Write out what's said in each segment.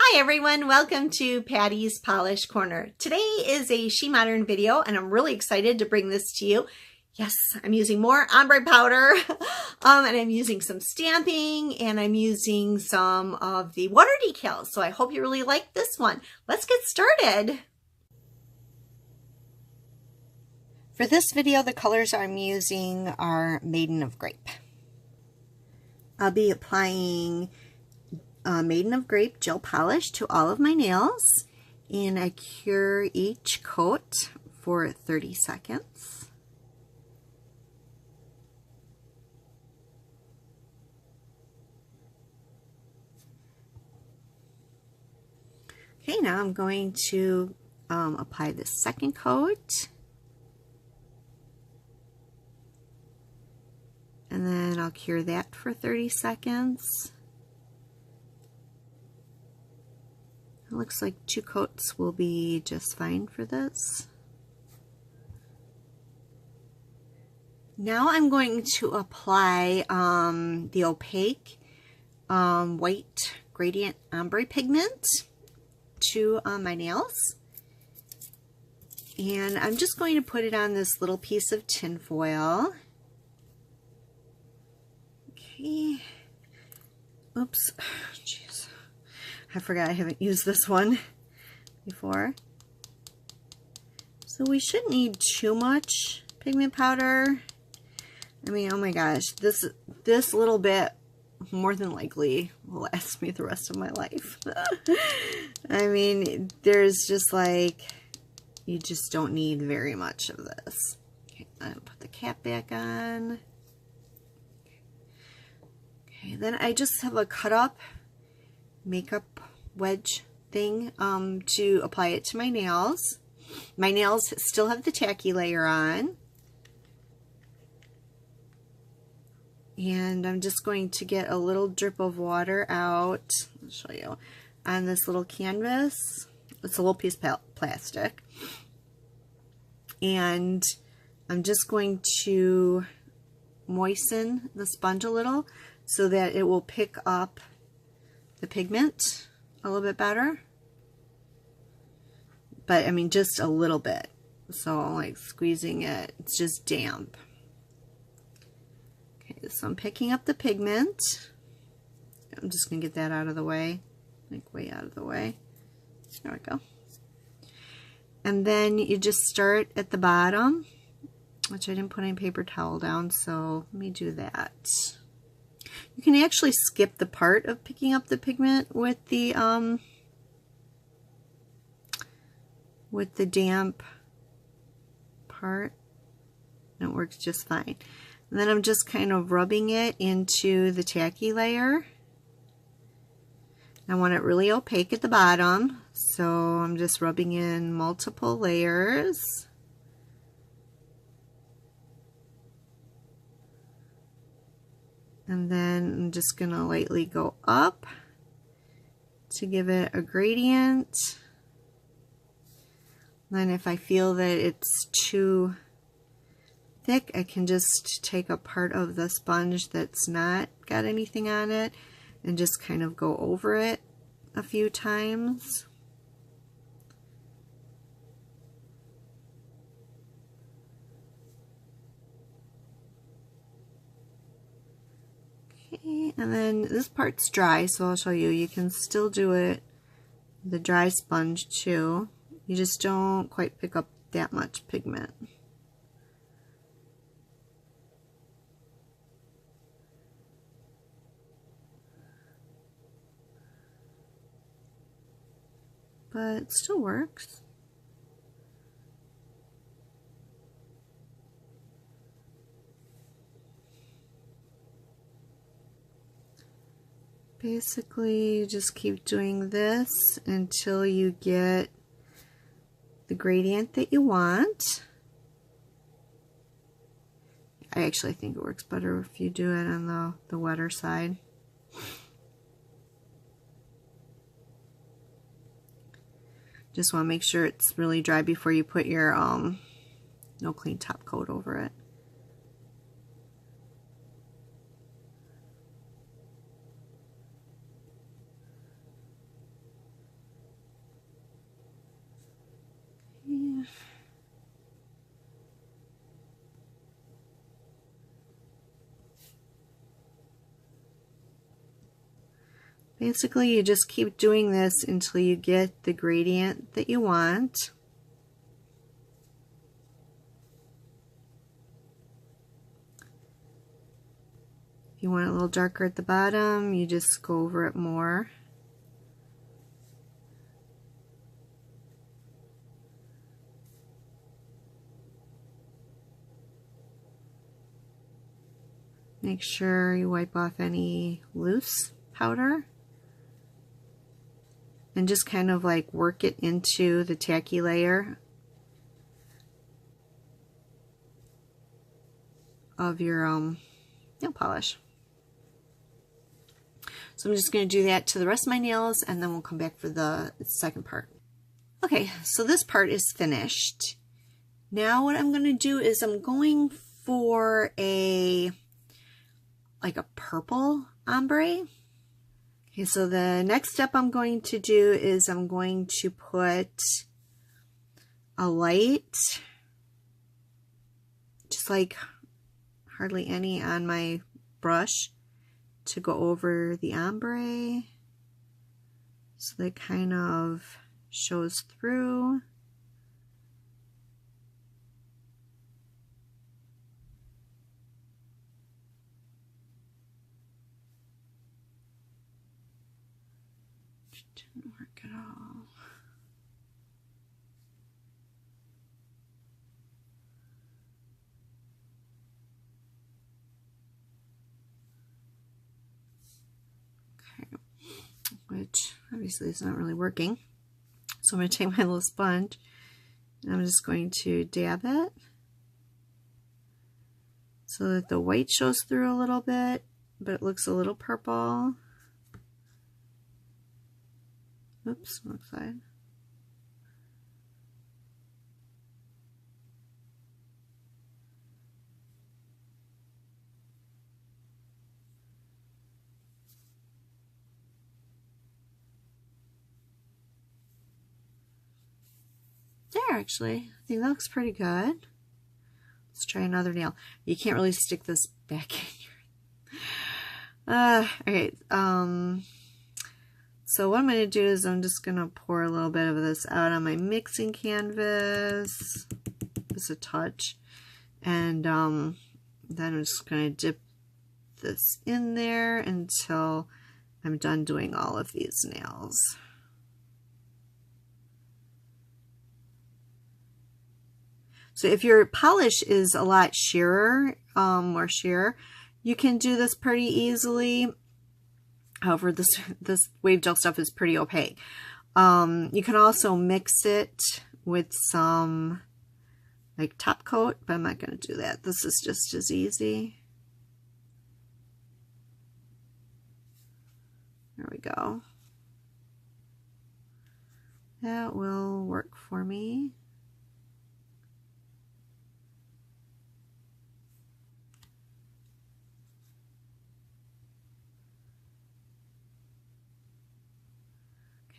Hi everyone, welcome to Patty's Polish Corner. Today is a She Modern video and I'm really excited to bring this to you. Yes, I'm using more ombre powder and I'm using some stamping and I'm using some of the water decals. So I hope you really like this one. Let's get started. For this video, the colors I'm using are Maiden of Grape. I'll be applying Maiden of Grape gel polish to all of my nails, and I cure each coat for 30 seconds. Okay, now I'm going to apply the second coat, and then I'll cure that for 30 seconds. It looks like 2 coats will be just fine for this. Now I'm going to apply the opaque white gradient ombre pigment to my nails. And I'm just going to put it on this little piece of tin foil. Okay. Oops. Jeez. I forgot I haven't used this one before. So we shouldn't need too much pigment powder. I mean, oh my gosh, this little bit more than likely will last me the rest of my life. I mean, there's just like, you just don't need very much of this. Okay, I'm gonna put the cap back on. Okay, then I just have a cut up makeup wedge thing to apply it to my nails. My nails still have the tacky layer on. And I'm just going to get a little drip of water out, I'll show you, on this little canvas. It's a little piece of plastic. And I'm just going to moisten the sponge a little so that it will pick up the pigment a little bit better, but I mean just a little bit, so I'm like squeezing it, it's just damp. Okay, so I'm picking up the pigment. I'm just gonna get that out of the way, like way out of the way. There we go. And then you just start at the bottom, which I didn't put any paper towel down, so let me do that. You can actually skip the part of picking up the pigment with the damp part. It works just fine. And then I'm just kind of rubbing it into the tacky layer. I want it really opaque at the bottom, so I'm just rubbing in multiple layers. And then I'm just going to lightly go up to give it a gradient. Then if I feel that it's too thick, I can just take a part of the sponge that's not got anything on it and just kind of go over it a few times. Okay, and then this part's dry, so I'll show you. You can still do it with the dry sponge too. You just don't quite pick up that much pigment. But it still works. Basically, you just keep doing this until you get the gradient that you want. I actually think it works better if you do it on the wetter side. Just want to make sure it's really dry before you put your no clean top coat over it. Basically, you just keep doing this until you get the gradient that you want. If you want it a little darker at the bottom, you just go over it more. Make sure you wipe off any loose powder. And just kind of like work it into the tacky layer of your nail polish. So I'm just going to do that to the rest of my nails, and then we'll come back for the second part. Okay, so this part is finished. Now what I'm going to do is I'm going for like a purple ombre. Okay, so the next step I'm going to do is I'm going to put a light, just like hardly any on my brush, to go over the ombre so that kind of shows through. Didn't work at all. Okay, which obviously is not really working. So I'm going to take my little sponge and I'm just going to dab it so that the white shows through a little bit, but it looks a little purple. Oops, wrong side. There, actually. I think that looks pretty good. Let's try another nail. You can't really stick this back in your... okay, so what I'm going to do is I'm just going to pour a little bit of this out on my mixing canvas, just a touch, and then I'm just going to dip this in there until I'm done doing all of these nails. So if your polish is a lot sheerer, more sheer, you can do this pretty easily. However, this wave gel stuff is pretty opaque. You can also mix it with some like top coat, but I'm not going to do that. This is just as easy. There we go. That will work for me.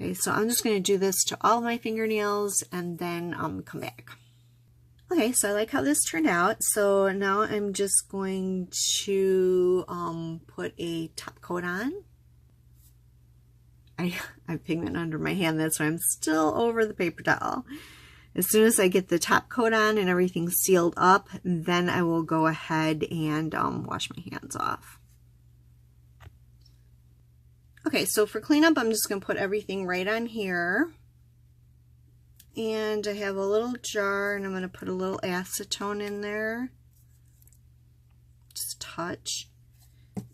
Okay, so I'm just going to do this to all my fingernails and then come back. Okay, so I like how this turned out. So now I'm just going to put a top coat on. I have pigment under my hand, that's why I'm still over the paper towel. As soon as I get the top coat on and everything's sealed up, then I will go ahead and wash my hands off. Okay, so for cleanup, I'm just going to put everything right on here. And I have a little jar, and I'm going to put a little acetone in there. Just a touch.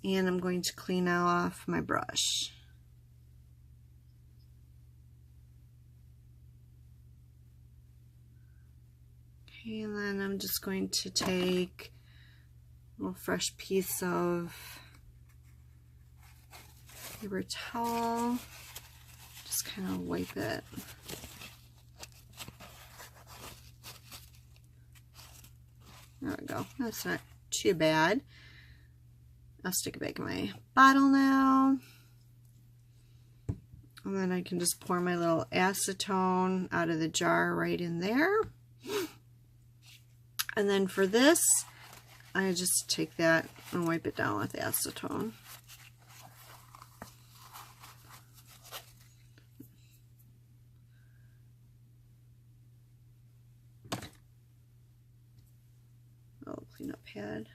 And I'm going to clean off my brush. Okay, and then I'm just going to take a little fresh piece of paper towel, just kind of wipe it. There we go. That's not too bad. I'll stick it back in my bottle now. And then I can just pour my little acetone out of the jar right in there. And then for this, I just take that and wipe it down with acetone. pad.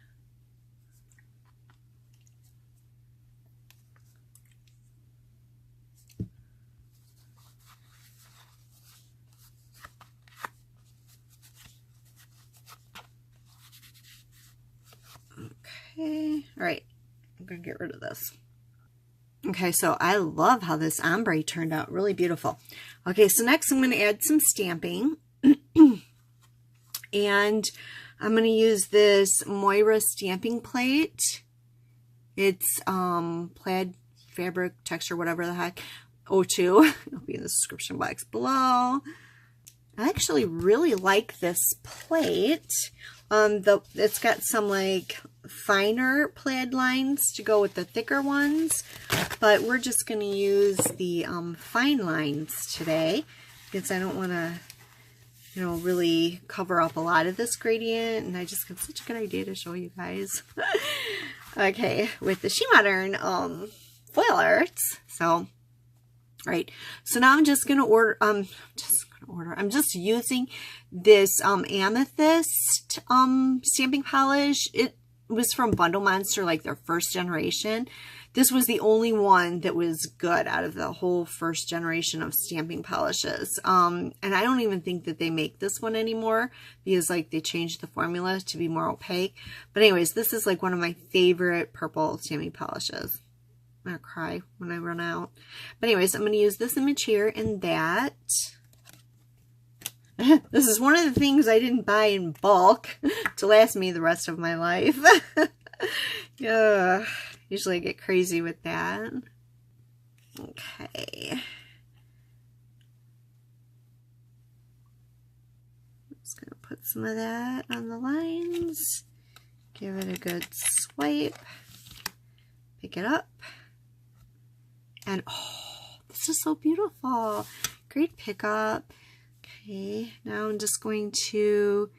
Okay, all right, I'm gonna get rid of this. Okay, so I love how this ombre turned out, really beautiful. Okay, so next I'm gonna add some stamping. And I'm gonna use this Moira stamping plate. It's plaid fabric texture, whatever the heck, 02. It'll be in the description box below. I actually really like this plate. It's got some like finer plaid lines to go with the thicker ones, but we're just going to use the fine lines today because I don't want to, you know, really cover up a lot of this gradient, and I just got such a good idea to show you guys. Okay, with the She Modern foil arts. So, right. So now I'm just going to order, I'm just using this Amethyst stamping polish. It was from Bundle Monster, like their first generation. This was the only one that was good out of the whole first generation of stamping polishes. And I don't even think that they make this one anymore because like they changed the formula to be more opaque. But anyways, this is like one of my favorite purple stamping polishes. I'm gonna cry when I run out. But anyways, I'm gonna use this image here and that. This is one of the things I didn't buy in bulk to last me the rest of my life. Yeah, usually I get crazy with that. Okay. I'm just going to put some of that on the lines. Give it a good swipe. Pick it up. And oh, this is so beautiful. Great pickup. Okay, now I'm just going to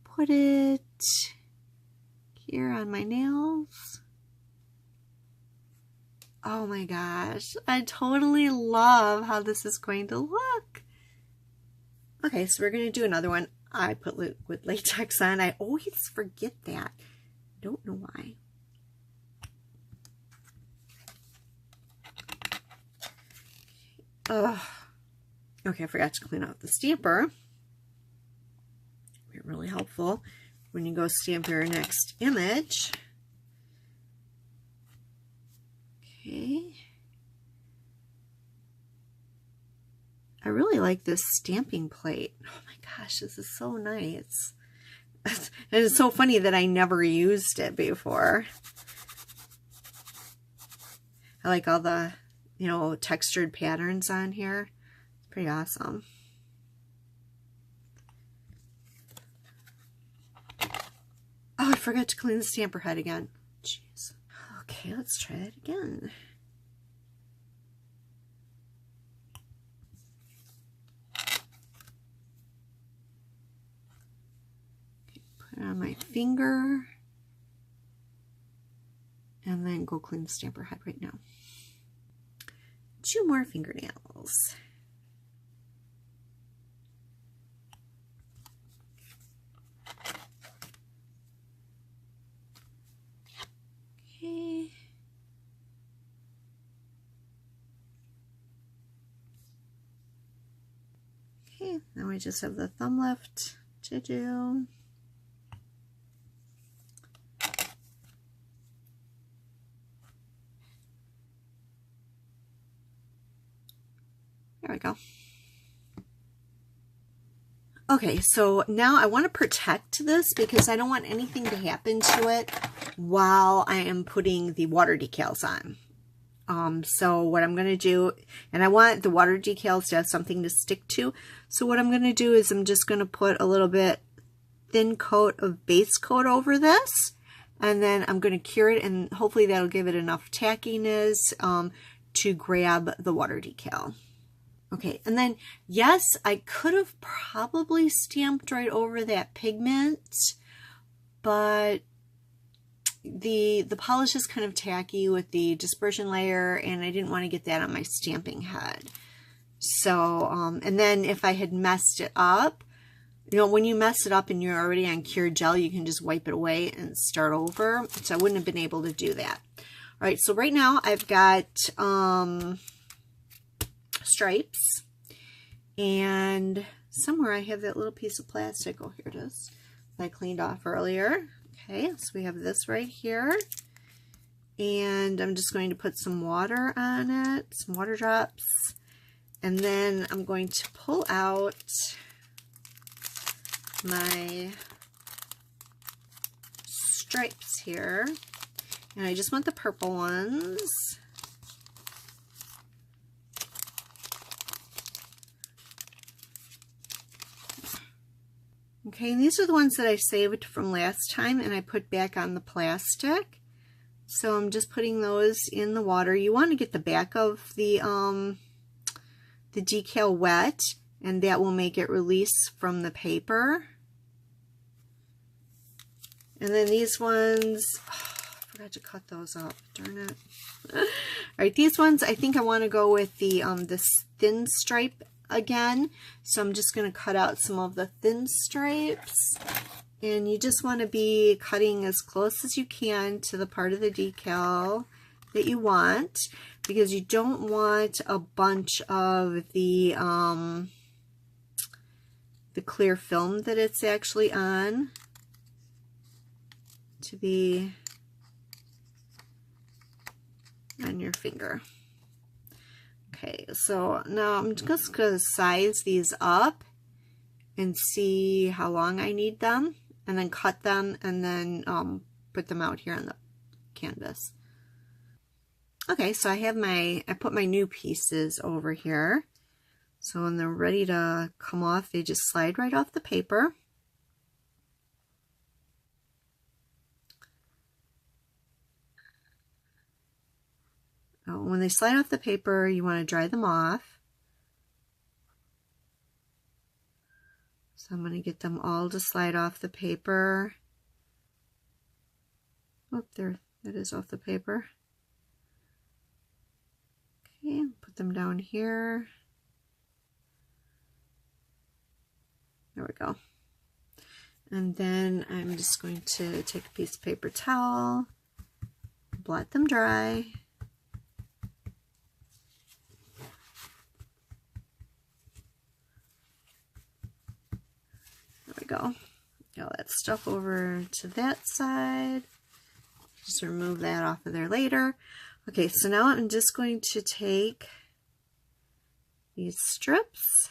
put it here on my nails. Oh my gosh, I totally love how this is going to look. Okay, so we're going to do another one. I put liquid latex on. I always forget that. Don't know why. Ugh. Okay, I forgot to clean out the stamper. Be really helpful when you go stamp your next image. Okay. I really like this stamping plate. Oh my gosh, this is so nice. And it's so funny that I never used it before. I like all the, you know, textured patterns on here. Pretty awesome. Oh, I forgot to clean the stamper head again. Jeez. Okay, let's try it again. Okay, put it on my finger. And then go clean the stamper head right now. 2 more fingernails. Okay. Okay, now we just have the thumb left to do. There we go. Okay, so now I want to protect this because I don't want anything to happen to it while I am putting the water decals on. So what I'm going to do, and I want the water decals to have something to stick to. So what I'm going to do is I'm just going to put a little bit thin coat of base coat over this. And then I'm going to cure it, and hopefully that'll give it enough tackiness to grab the water decal. Okay, and then, yes, I could have probably stamped right over that pigment, but the polish is kind of tacky with the dispersion layer, and I didn't want to get that on my stamping head. So, and then if I had messed it up, You know, when you mess it up and you're already on cured gel, you can just wipe it away and start over. So I wouldn't have been able to do that. All right, so right now I've got stripes, and somewhere I have that little piece of plastic. Oh, here it is. That I cleaned off earlier. Okay, so we have this right here. And I'm just going to put some water on it, some water drops. And then I'm going to pull out my stripes here. And I just want the purple ones. Okay, and these are the ones that I saved from last time and I put back on the plastic. So I'm just putting those in the water. You want to get the back of the decal wet, and that will make it release from the paper. And then these ones, oh, I forgot to cut those up, darn it. All right, these ones, I think I want to go with the this thin stripe again. So I'm just going to cut out some of the thin stripes. And you just want to be cutting as close as you can to the part of the decal that you want, because you don't want a bunch of the clear film that it's actually on to be on your finger. Okay, so now I'm just going to size these up and see how long I need them, and then cut them, and then put them out here on the canvas. Okay, so I put my new pieces over here. So when they're ready to come off, they just slide right off the paper. When they slide off the paper, you want to dry them off. So I'm going to get them all to slide off the paper. Oh, there, that is off the paper. Okay, put them down here. There we go. And then I'm just going to take a piece of paper towel, blot them dry. There we go. Get all that stuff over to that side. Just remove that off of there later. Okay, so now I'm just going to take these strips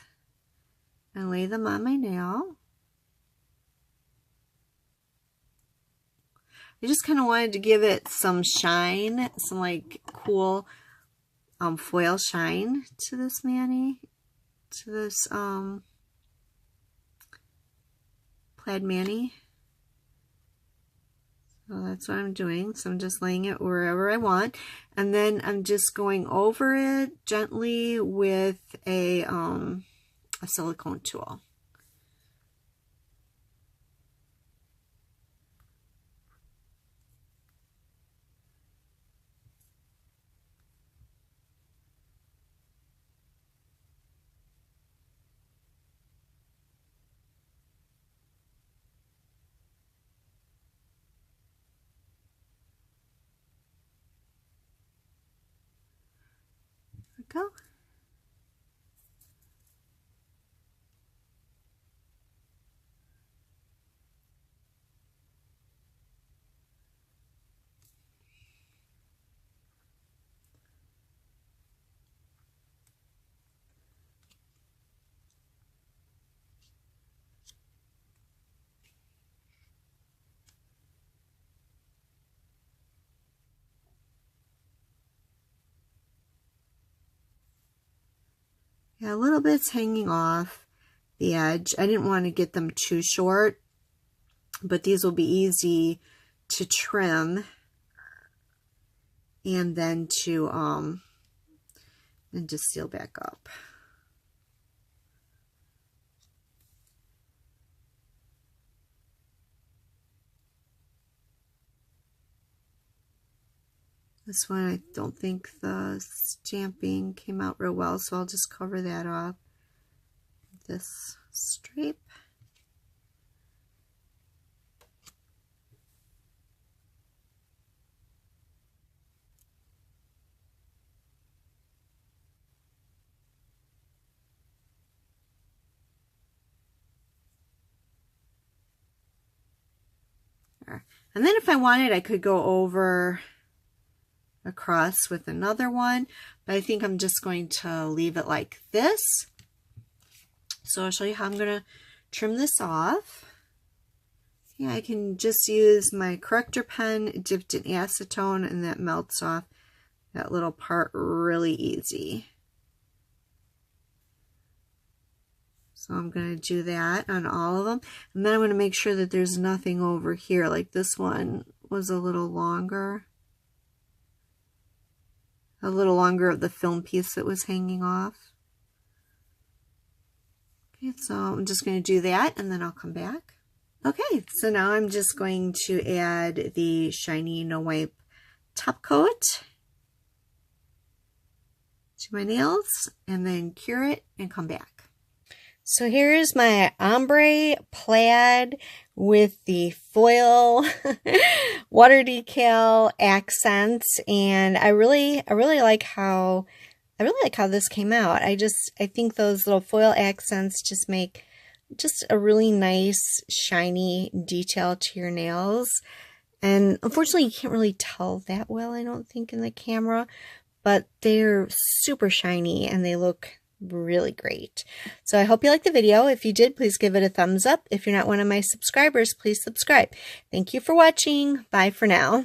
and lay them on my nail. I just kind of wanted to give it some shine, some like cool foil shine to this mani, to this plaid mani. So that's what I'm doing. So I'm just laying it wherever I want, and then I'm just going over it gently with a silicone tool. Go. Yeah, a little bit's hanging off the edge. I didn't want to get them too short, but these will be easy to trim and then to seal back up. This one, I don't think the stamping came out real well, so I'll just cover that off with this stripe. And then if I wanted, I could go over across with another one, but I think I'm just going to leave it like this. So I'll show you how I'm going to trim this off. Yeah, I can just use my corrector pen dipped in acetone, and that melts off that little part really easy. So I'm going to do that on all of them. And then I'm going to make sure that there's nothing over here. Like this one was a little longer. A little longer of the film piece that was hanging off. Okay, so I'm just going to do that and then I'll come back. Okay, so now I'm just going to add the shiny no wipe top coat to my nails and then cure it and come back. So here's my ombre plaid with the foil water decal accents, and I really like how this came out. I think those little foil accents just make just a really nice shiny detail to your nails. And unfortunately you can't really tell that well, I don't think, in the camera, but they're super shiny and they look really great. So I hope you liked the video. If you did, please give it a thumbs up. If you're not one of my subscribers, please subscribe. Thank you for watching. Bye for now.